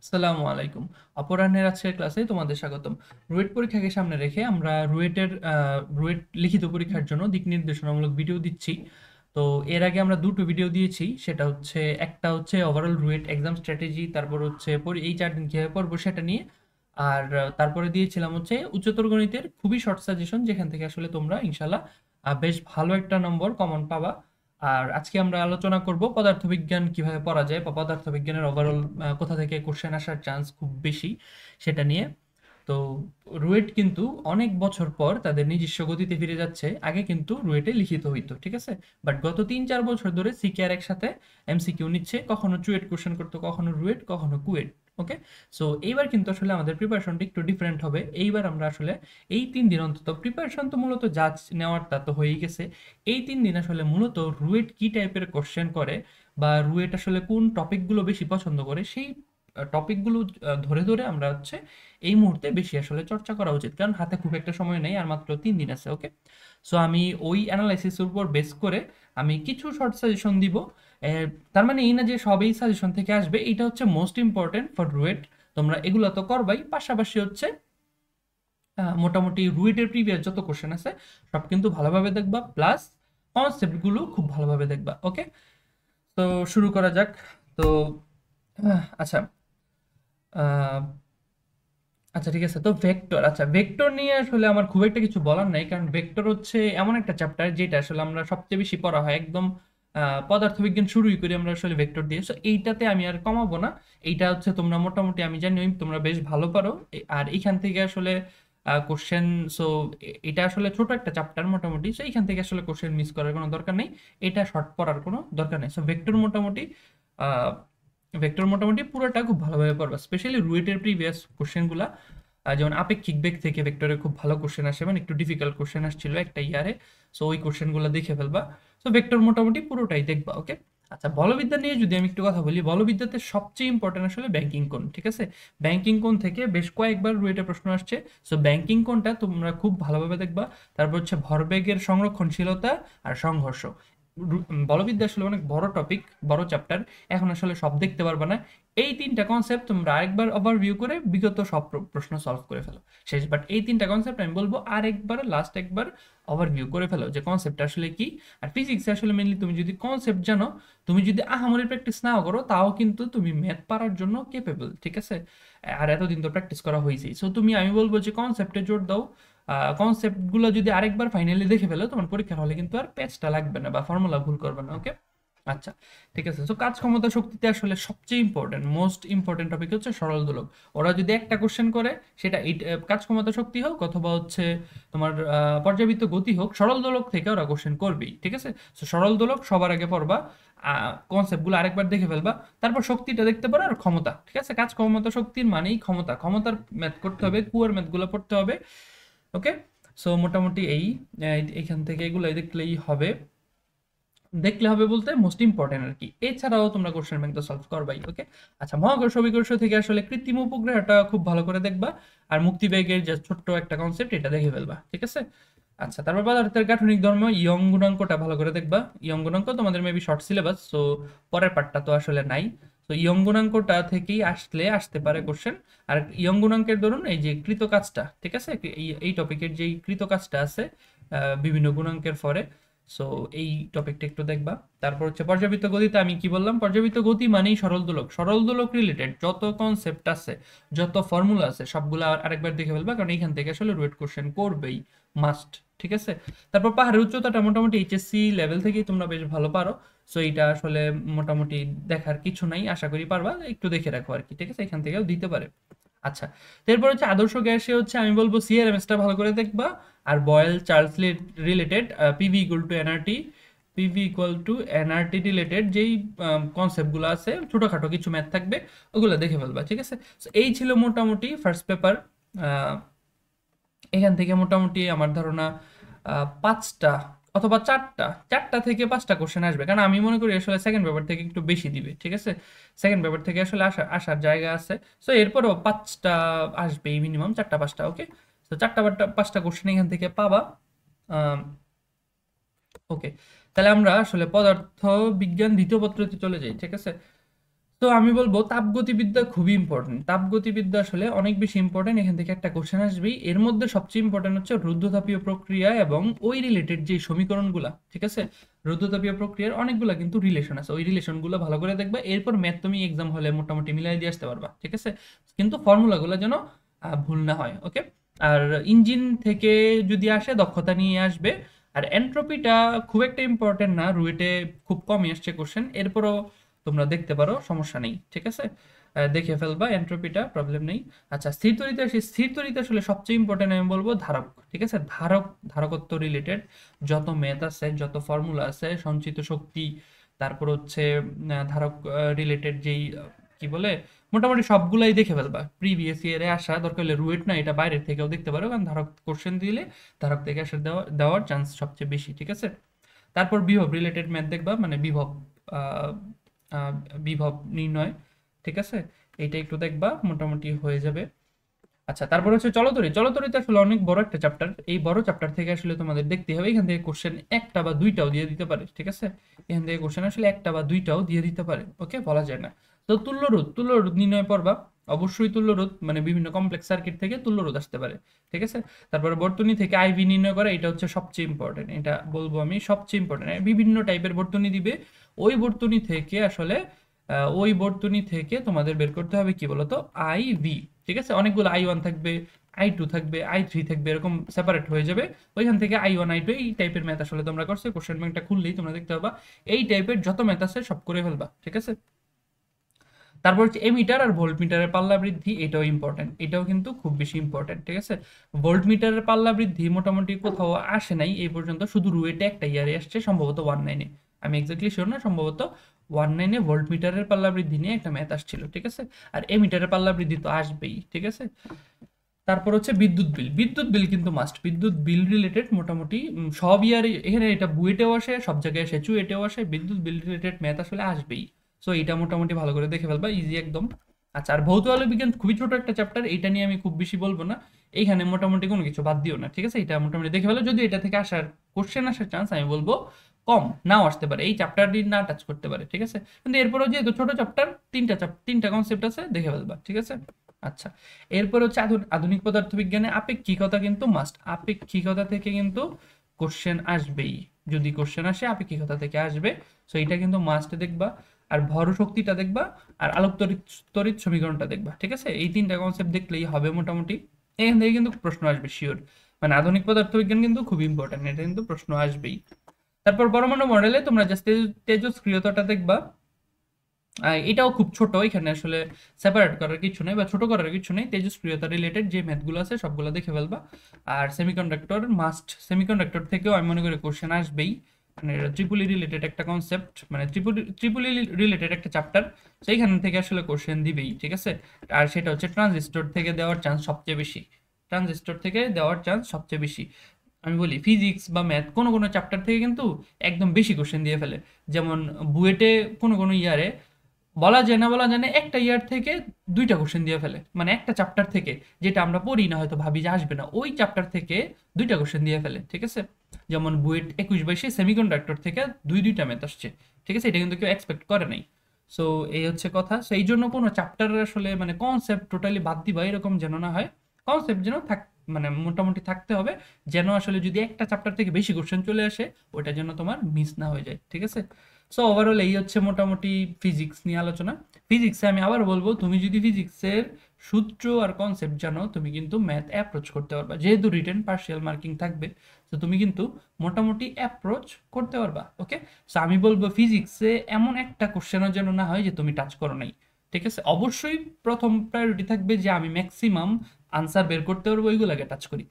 আসসালামু আলাইকুম। অপরাহ্নের আজকের ক্লাসে তোমাদের স্বাগতম। রুয়েট পরীক্ষাকে সামনে রেখে আমরা রুয়েট লিখিত পরীক্ষার জন্য দিক নির্দেশনামূলক ভিডিও দিচ্ছি। তো এর আগে আমরা দুটো ভিডিও দিয়েছি, সেটা হচ্ছে একটা হচ্ছে ওভারঅল রুয়েট এক্সাম স্ট্র্যাটেজি, তারপর হচ্ছে এই 4 দিন কিভাবে পড়বো সেটা নিয়ে। আর তারপরে দিয়েছিলাম হচ্ছে উচ্চতর গণিতের খুবই শর্ট সাজেশন, যেখান থেকে আসলে তোমরা ইনশাল্লাহ বেশ ভালো একটা নম্বর কমন পাবা। আর আজকে আমরা আলোচনা করব পদার্থবিজ্ঞান কিভাবে পড়া যায় বা পদার্থবিজ্ঞানের ওভারঅল কোথা থেকে কোশ্চেন আসার চান্স খুব বেশি সেটা নিয়ে। তো রুয়েট কিন্তু অনেক বছর পর তাদের নিজস্ব গতিতে ফিরে যাচ্ছে। আগে কিন্তু রুয়েটে লিখিত হইতো, ঠিক আছে, বাট গত 3-4 বছর ধরে সিকেআর একসাথে এমসিকিউ নিচ্ছে, কখনো চুয়েট কোশ্চেন করতো, কখনো রুয়েট, কখনো কুয়েট। ওকে, সো এইবার কিন্তু আসলে আমাদের প্রিপারেশনটা একটু ডিফারেন্ট হবে। এইবার আমরা আসলে এই 3 দিন অন্তত প্রিপারেশন তো মূলত জাজ নেওয়ারটা তো হয়েই গেছে। এই 3 দিন আসলে মূলত রুয়েট কি টাইপের কোশ্চেন করে বা রুয়েট আসলে কোন টপিকগুলো বেশি পছন্দ করে সেই টপিকগুলো ধরে ধরে আমরা হচ্ছে এই মুহূর্তে বেশি আসলে চর্চা করা উচিত, কারণ হাতে খুব একটা সময় নেই আর মাত্র 3 দিন আছে। ওকে, সো আমি ওই অ্যানালাইসিসের উপর বেস করে আমি কিছু শর্ট সাজেশন দিব। তার মানে এই না যে সবই সাজেশন থেকে আসবে, এটা হচ্ছে মোস্ট ইম্পর্টেন্ট ফর রুয়েট। তোমরা এগুলো তো করবাই, পাশাপাশি হচ্ছে মোটামুটি রুয়েটের প্রিভিয়াস যত কোশ্চেন আছে সব কিন্তু ভালোভাবে দেখবা, প্লাস কনসেপ্টগুলো খুব ভালোভাবে দেখবা। ওকে, তো শুরু করা যাক। তো আচ্ছা, আহ, আচ্ছা ঠিক আছে। তো ভেক্টর, আচ্ছা ভেক্টর নিয়ে আসলে আমার খুব একটা কিছু বলার নাই, কারণ ভেক্টর হচ্ছে এমন একটা চ্যাপ্টার যেটা আসলে আমরা সবচেয়ে বেশি পড়া হয় একদম পদার্থবিজ্ঞান শুরুই করি আমরা আসলে ভেক্টর দিয়ে। সো এইটাতে আমি আর কমাবো না। এইটা হচ্ছে তোমরা মোটামুটি আমি জানি তোমরা বেশ ভালো পারো। আর এইখান থেকে আসলে কোশ্চেন, সো এটা আসলে ছোট একটা চ্যাপ্টার মোটামুটি, সো এইখান থেকে আসলে কোশ্চেন মিস করার কোনো দরকার নেই। এটা শর্ট পড়ার কোনো দরকার নেই। সো ভেক্টর মোটামুটি পুরোটা খুব ভালোভাবে পড়বা, স্পেশালি রুয়েটের প্রিভিয়াস কোশ্চেনগুলা। যেমন আপেক্ষিক বেগ থেকে ভেক্টরে খুব ভালো কোশ্চেন আসে, মানে একটু ডিফিকাল্ট কোশ্চেন আসছিল একটা ইয়ারে। সো ওই কোশ্চেনগুলো দেখে ফেলবা। সো ভেক্টর মোটামুটি পুরোটাই দেখবা। ওকে, আচ্ছা বলবিদ্যা নিয়ে যদি আমি একটু কথা বলি, বলবিদ্যাতে সবচেয়ে ইম্পর্টেন্ট আসলে ব্যাংকিং কোণ, ঠিক আছে। ব্যাংকিং কোণ থেকে বেশ কয়েকবার রুয়েটে প্রশ্ন আসছে। সো ব্যাংকিং কোণটা তোমরা খুব ভালোভাবে দেখবা। তারপর হচ্ছে ভরবেগের সংরক্ষণশীলতা আর সংঘর্ষ। বলবিদ্যা আসলে অনেক বড় টপিক, বড় চ্যাপ্টার, এখন আসলে সব দেখতে পারবে না। এই 3টা কনসেপ্ট তোমরা আরেকবার ওভারভিউ করে বিগত সব প্রশ্ন সলভ করে ফেলো, শেষ। বাট এই 3টা কনসেপ্ট আমি বলবো আরেকবার, লাস্ট একবার ওভারভিউ করে ফেলো যে কনসেপ্ট আসলে কি। আর ফিজিক্সে আসলে মেনলি তুমি যদি কনসেপ্ট জানো, তুমি যদি আহামরি প্র্যাকটিস নাও করো, তাও কিন্তু তুমি ম্যাথ পারার জন্য কেপেবল, ঠিক আছে। আর এতদিন তো প্র্যাকটিস করা হয়েছেই। সো আমি বলবো যে কনসেপ্টে জোর দাও। কনসেপ্টগুলো যদি আরেকবার ফাইনালি দেখে ফেলো, তোমার পরীক্ষার হলে কিন্তু আর প্যাচটা লাগবে না বা ফর্মুলা ভুল করবে না। ওকে, আচ্ছা ঠিক আছে। তো কাজ ক্ষমতা শক্তিতে আসলে সবচেয়ে ইম্পর্টেন্ট, মোস্ট ইম্পর্টেন্ট টপিক হচ্ছে সরল দোলক। ওরা যদি একটা কোশ্চেন করে, সেটা এই কাজ ক্ষমতা শক্তি হোক অথবা হচ্ছে তোমার পর্যাবৃত্ত গতি হোক, সরল দোলক থেকে ওরা কোশ্চেন করবেই, ঠিক আছে। তো সরল দোলক সবার আগে পড়বা, কনসেপ্টগুলো আরেকবার দেখে ফেলবা, তারপর শক্তিটা দেখতে পারো, আর ক্ষমতা, ঠিক আছে। কাজ ক্ষমতা শক্তির মানেই ক্ষমতা, ক্ষমতার ম্যাথ করতে হবে, কুয়ার ম্যাথগুলো পড়তে হবে। ওকে, সো মোটামুটি এইখান থেকে এগুলাই দেখলেই হবে। দেখলে হবে বলতে মোস্ট ইম্পর্টেন্ট আর কি, এছাড়াও তোমরা কোশ্চেন ব্যাংক তো সলভ করবাই। ওকে, আচ্ছা মহাকর্ষ অভিকর্ষ থেকে আসলে কৃত্রিম উপগ্রহটা খুব ভালো করে দেখবা। আর মুক্তিবেগের যে ছোট্ট একটা কনসেপ্ট, এটা দেখে ফেলবা, ঠিক আছে। আচ্ছা, তারপর পদার্থের গাঠনিক ধর্ম, ইয়ং গুণাঙ্কটা ভালো করে দেখবা। ইয়ং গুণাঙ্ক তোমাদের মেবি শর্ট সিলেবাস, সো পরের পার্টটা তো আসলে নাই। তো ইয়ং গুণাঙ্কটা থেকেই আসতে পারে কোশ্চেন। আর ইয়ং গুণাঙ্কের ধরুন এই যে কৃত কাজটা, ঠিক আছে, এই টপিকের যেই কৃত কাজটা আছে বিভিন্ন গুণাঙ্কের পরে, সো এই টপিকটা একটু দেখবা। তারপর হচ্ছে পর্যাবৃত্ত গতিতে আমি কি বললাম, পর্যাবৃত্ত গতি মানেই সরল দোলক, সরল দোলক রিলেটেড যত কনসেপ্ট আছে, যত ফর্মুলা আছে, সবগুলো আরেকবার দেখে ফেলবা, কারণ এইখান থেকে আসলে রুয়েট কোশ্চেন করবেই, মাস্ট, ঠিক আছে। তারপর পাহাড়ের উচ্চতাটা মোটামুটি এইচএসসি লেভেল থেকেই তোমরা বেশ ভালো পারো। সো এইটা আসলে মোটামুটি দেখার কিছু নাই, আশা করি পারবা, একটু দেখে রাখো আর কি, ঠিক আছে, এখান থেকেও দিতে পারে। আচ্ছা, এরপর হচ্ছে আদর্শ গ্যাসে হচ্ছে আমি বলবো সিআরএমএসটা ভালো করে দেখবা। আর Boyle Charles related PV equal to NRT, PV equal to NRT related যেই কনসেপ্টগুলো আছে, ছোটোখাটো কিছু ম্যাথ থাকবে, ওগুলো দেখে ফেলবা, ঠিক আছে। So, এই ছিল মোটামুটি ফার্স্ট পেপার। এখান থেকে মোটামুটি আমার ধারণা 5টা অথবা 4টা থেকে 5টা কোশ্চেন আসবে, কারণ আমি মনে করি আসলে সেকেন্ড পেপার থেকে একটু বেশি দিবে, ঠিক আছে। সেকেন্ড পেপার থেকে আসলে আসার জায়গা আছে। সো এরপরও 5টা আসবেই মিনিমাম, 4টা 5টা। ওকে, তো 4টা 5টা কোশ্চেন এখান থেকে পাবা। ওকে, তাহলে আমরা আসলে পদার্থ বিজ্ঞান দ্বিতীয় পত্রতে চলে যাই, ঠিক আছে। তো আমি বলবো তাপগতিবিদ্যা খুবই ইম্পর্টেন্ট। তাপগতিবিদ্যা আসলে অনেক বেশি ইম্পর্টেন্ট। এখান থেকে একটা কোশ্চেন আসবেই। এর মধ্যে সবচেয়ে ইম্পর্টেন্ট হচ্ছে রুদ্ধতাপীয় প্রক্রিয়া এবং ওই রিলেটেড যে সমীকরণগুলা, ঠিক আছে? রুদ্ধতাপীয় প্রক্রিয়ার অনেকগুলা কিন্তু রিলেশন আছে, ওই রিলেশনগুলো ভালো করে দেখবা। এরপর ম্যাথ তুমি এক্সাম হলে মোটামুটি মিলাই দিয়ে আসতে পারবা, ঠিক আছে? কিন্তু ফর্মুলাগুলো যেন ভুল না হয়, ওকে? আর ইঞ্জিন থেকে যদি আসে দক্ষতা নিয়ে আসবে। আর এন্ট্রপিটা খুব একটা ইম্পর্টেন্ট না, রুয়েটে খুব কমই আসছে কোশ্চেন। এরপরও তোমরা দেখতে পারো, সমস্যা নেই, ঠিক আছে? দেখে ফেলবা এন্ট্রপিটা, প্রবলেম নেই। আচ্ছা, স্থির তড়িতে আসি। স্থির তড়িতে আসলে সবচেয়ে ইম্পর্টেন্ট আমি বলবো ধারক, ঠিক আছে? ধারকত্ব রিলেটেড যত ম্যাথ আছে, যত ফর্মুলা আছে, সঞ্চিত শক্তি, তারপর হচ্ছে ধারক রিলেটেড যেই কি বলে, মোটামুটি সবগুলাই দেখে ফেলবা। প্রিভিয়াস ইয়ারে আসা, দরকার হলে রুয়েট না, এটা বাইরের থেকেও দেখতে পারো, কারণ ধারক কোশ্চেন দিলে ধারক থেকে আসা দেওয়ার চান্স সবচেয়ে বেশি, ঠিক আছে? তারপর বিভব রিলেটেড ম্যাথ দেখবা, মানে বিভব আহ, আহ, বিভব নির্ণয়, ঠিক আছে? এইটা একটু দেখবা, মোটামুটি হয়ে যাবে। আচ্ছা, তারপর হচ্ছে চলতরি। চলতরিতে আসলে অনেক বড় একটা চ্যাপ্টার। এই বড় চ্যাপ্টার থেকে আসলে তোমাদের দেখতে হবে, এখান থেকে কোশ্চেন একটা বা দুইটাও দিয়ে দিতে পারে, ঠিক আছে? এখান থেকে কোশ্চেন আসলে একটা বা দুইটাও দিয়ে দিতে পারে, ওকে, বলা যায় না। তো তুল্যরোধ নির্ণয় পড়বা। অবশ্যই তুল্যরোধ, মানে বিভিন্ন কমপ্লেক্স সার্কিট থেকে তুল্যরোধ আসতে পারে, ঠিক আছে? তারপরে বর্তনী থেকে আইভি নির্ণয় করা, এটা হচ্ছে সবচেয়ে ইম্পর্টেন্ট, এটা বলবো আমি সবচেয়ে ইম্পর্টেন্ট। বিভিন্ন টাইপের বর্তনী দিবে, ওই বর্তনী থেকে আসলে ওই বর্তনী থেকে তোমাদের বের করতে হবে কি বলতো, আইভি, ঠিক আছে? অনেকগুলো I1 থাকবে, I2 থাকবে, I3 থাকবে, এরকম সেপারেট হয়ে যাবে। ওইখান থেকে I1 I2 এই টাইপের ম্যাথ আসলে তোমরা করছো, কোশ্চেন ব্যাংকটা খুললেই তোমরা দেখতে পাবা এই টাইপের যত ম্যাথ আছে সব করে ফেলবা, ঠিক আছে? তারপর হচ্ছে এমিটার আর ভোল্ট মিটারের পাল্লা বৃদ্ধি, এটাও ইম্পর্টেন্ট, এটাও কিন্তু খুব বেশি ইম্পর্টেন্ট, ঠিক আছে? ভোল্ট মিটারের পাল্লা বৃদ্ধি মোটামুটি কোথাও আসে নাই এই পর্যন্ত, শুধু রুয়েটে একটা ইয়ারে আসছে, সম্ভবত 19-এ। আমি এক্স্যাক্টলি শিওর না, সম্ভবত 19-এ ভোল্ট মিটারের পাল্লা বৃদ্ধি নিয়ে একটা ম্যাথ আসছিল, ঠিক আছে? আর এমিটারের পাল্লা বৃদ্ধি তো আসবেই, ঠিক আছে? তারপর হচ্ছে বিদ্যুৎ বিল কিন্তু মাস্ট। বিদ্যুৎ বিল রিলেটেড মোটামুটি সব ইয়ারে, এখানে এটা বুয়েটেও আসে, সব জায়গায় আসে, চুয়েটেও আসে, বিদ্যুৎ বিল রিলেটেড ম্যাথ আসলে আসবেই। সো এটা মোটামুটি ভালো করে দেখে ফেলবা, ইজি একদম। আচ্ছা, আর ভৌত আলো বিজ্ঞান খুবই ছোট একটা চ্যাপ্টার, এটা নিয়ে আমি খুব বেশি বলবো না। এইখানে মোটামুটি কোনো কিছু বাদ দিও না, ঠিক আছে? এটা মোটামুটি দেখে ফেলো। যদি এটা থেকে আসার কোশ্চেন আসার চান্স আমি বলবো কম, নাও আসতে পারে, এই চ্যাপ্টারটি না টাচ করতে পারে, ঠিক আছে? কিন্তু এরপরেও যেহেতু ছোট চ্যাপ্টার, তিনটা কনসেপ্ট আছে, দেখে ফেলবা, ঠিক আছে? আচ্ছা, এরপর হচ্ছে আধুনিক পদার্থবিজ্ঞানে আপেক্ষিকতা কিন্তু মাস্ট। আপেক্ষিকতা থেকে কিন্তু কোশ্চেন আসবেই, যদি কোশ্চেন আসে আপেক্ষিকতা থেকে আসবে। সো এটা কিন্তু মাস্ট দেখবা। আর ভর শক্তিটা দেখবা, আর আলোক তড়িৎ তড়িৎ সমীকরণটা দেখবা, ঠিক আছে? এই তিনটা কনসেপ্ট দেখলেই হবে মোটামুটি। এখান থেকে কিন্তু প্রশ্ন আসবে শিওর, মানে আধুনিক পদার্থবিজ্ঞান কিন্তু খুব ইম্পর্টেন্ট, এটা কিন্তু প্রশ্ন আসবেই। তারপর পরমাণু মডেলে তোমরা জাস্ট তেজস্ক্রিয়তাটা দেখবা। এটাও খুব ছোট, এখানে আসলে সেপারেট করার কিছু নেই বা ছোট করার কিছু নেই। তেজস্ক্রিয়তা রিলেটেড যে ম্যাথগুলো আছে সবগুলো দেখে ফেলবা। আর সেমিকন্ডাক্টর মাস্ট, সেমিকন্ডাক্টর থেকেও আমি মনে করি কোশ্চেন আসবেই, মানে ট্রিপলি রিলেটেড একটা কনসেপ্ট, মানে ট্রিপলি রিলেটেড একটা চ্যাপ্টার, সেইখান থেকে আসলে কোশ্চেন দিবেই, ঠিক আছে? আর সেটা হচ্ছে ট্রানজিস্টর থেকে দেওয়ার চান্স সবচেয়ে বেশি, ট্রানজিস্টর থেকে দেওয়ার চান্স সবচেয়ে বেশি। আমি বলি ফিজিক্স বা ম্যাথ কোনো কোনো চ্যাপ্টার থেকে কিন্তু একদম বেশি কোশ্চেন দিয়ে ফেলে। যেমন বুয়েটে কোনো কোনো ইয়ারে বলা যায় না, বলা যায় না, একটা ইয়ার থেকে দুইটা কোশ্চেন দিয়ে ফেলে, মানে একটা চ্যাপ্টার থেকে, যেটা আমরা পড়ি না, হয়তো ভাবি যে আসবে না, ওই চ্যাপ্টার থেকে দুইটা কোশ্চেন দিয়ে ফেলে, ঠিক আছে? যেমন বুয়েট 21-22 সেমিকন্ডাক্টর থেকে দুইটা ম্যাথ আসছে, ঠিক আছে? এটা কিন্তু কেউ এক্সপেক্ট করে নাই। সো এই হচ্ছে কথা। সো এই জন্য কোনো চ্যাপ্টার আসলে মানে কনসেপ্ট টোটালি বাদ দিবা এরকম যেন না হয়। কনসেপ্ট যেন থাক, মানে মোটামুটি থাকতে হবে, যেন আসলে যদি একটা চ্যাপ্টার থেকে বেশি কোশ্চেন চলে আসে ওটা যেন তোমার মিস না হয়ে যায়, ঠিক আছে? সো ওভারঅল এই হচ্ছে মোটামুটি ফিজিক্স নিয়ে আলোচনা। ফিজিক্সে আমি আবার বলবো, তুমি যদি ফিজিক্সের সূত্র আর কনসেপ্ট জানো, তুমি কিন্তু ম্যাথ অ্যাপ্রোচ করতে পারবা, যেহেতু রিটেন পার্শিয়াল মার্কিং থাকবে। তো তুমি কিন্তু মোটামুটি অ্যাপ্রোচ করতে পারবা, ওকে? সো আমি বলবো ফিজিক্সে এমন একটা কোশ্চেনের জন্য না হয় যে তুমি টাচ করো নাই, ঠিক আছে? অবশ্যই প্রথম প্রায়োরিটি থাকবে যে আমি ম্যাক্সিমাম আনসার বের করতে পারবো, ওইগুলোকে টাচ করি।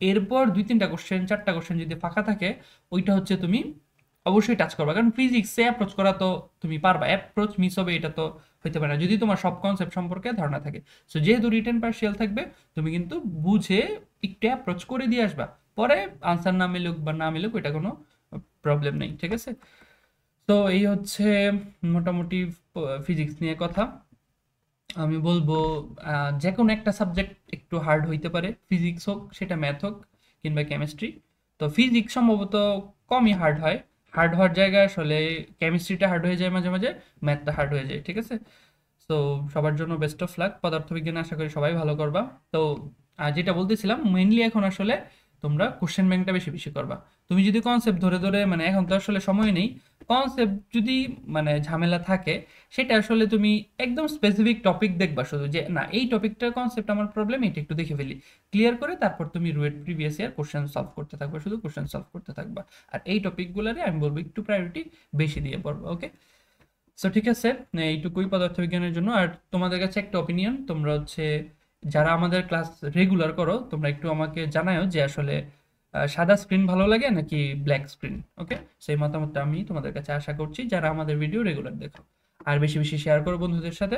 এরপর 2-3টা কোশ্চেন, 4টা কোশ্চেন যদি ফাঁকা থাকে, ওইটা হচ্ছে তুমি অবশ্যই টাচ করবা, কারণ ফিজিক্সে অ্যাপ্রোচ করা তো তুমি পারবা, অ্যাপ্রোচ মিস হবে এটা তো হইতে পারে না যদি তোমার সব কনসেপ্ট সম্পর্কে ধারণা থাকে। সো যেহেতু রিটেন পার্শিয়াল থাকবে, তুমি কিন্তু বুঝে একটু অ্যাপ্রোচ করে দিয়ে আসবা, পরে আনসার না মিলুক বা না মিলুক এটা কোনো প্রবলেম নেই, ঠিক আছে? তো এই হচ্ছে মোটামুটি ফিজিক্স নিয়ে কথা। আমি বলবো যে কোনো একটা সাবজেক্ট একটু হার্ড হইতে পারে, ফিজিক্স হোক, সেটা ম্যাথ হোক, কিংবা কেমিস্ট্রি। তো ফিজিক্স সম্ভবত কমই হার্ড হয়, হার্ড হওয়ার জায়গায় আসলে কেমিস্ট্রিটা হার্ড হয়ে যায় মাঝে মাঝে, ম্যাথটা হার্ড হয়ে যায়, ঠিক আছে? সো সবার জন্য বেস্ট অফ লাক। পদার্থবিজ্ঞানে আশা করি সবাই ভালো করবা। তো যেটা বলতেছিলাম, মেইনলি এখন আসলে তোমরা কোশ্চেন ব্যাংকটা বেশি বেশি করবা। তুমি যদি কনসেপ্ট ধরে ধরে, মানে এখন তো আসলে সময় নেই, কনসেপ্ট যদি মানে ঝামেলা থাকে, সেটা আসলে তুমি একদম স্পেসিফিক টপিক দেখবা, শুধু যে না এই টপিকটার কনসেপ্ট আমার প্রবলেম, এটা একটু দেখে ফেলি, ক্লিয়ার করে তারপর তুমি RUET previous year question solve করতে থাকবা, শুধু কোশ্চেন সলভ করতে থাকবা। আর এই টপিকগুলোরে আমি বলবো একটু প্রায়োরিটি বেশি দিয়ে পড়বা, ওকে? সো ঠিক আছে, এইটুকুই পদার্থবিজ্ঞানের জন্য। আর তোমাদের কাছে একটা অপিনিয়ন, তোমরা হচ্ছে যারা আমাদের ক্লাস রেগুলার করো, তোমরা একটু আমাকে জানাও যে আসলে সাদা স্ক্রিন ভালো লাগে নাকি ব্ল্যাক স্ক্রিন, ওকে? সেই মতামতটা আমি তোমাদের কাছে আশা করছি, যারা আমাদের ভিডিও রেগুলার দেখো। আর বেশি বেশি শেয়ার করো বন্ধুদের সাথে।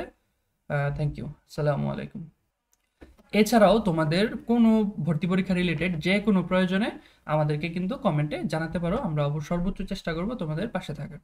Thank you. আসসালামু আলাইকুম। এছাড়াও তোমাদের কোনো ভর্তি পরীক্ষা রিলেটেড যে কোনো প্রয়োজনে আমাদেরকে কিন্তু কমেন্টে জানাতে পারো, আমরা সর্বোচ্চ চেষ্টা করব তোমাদের পাশে থাকার।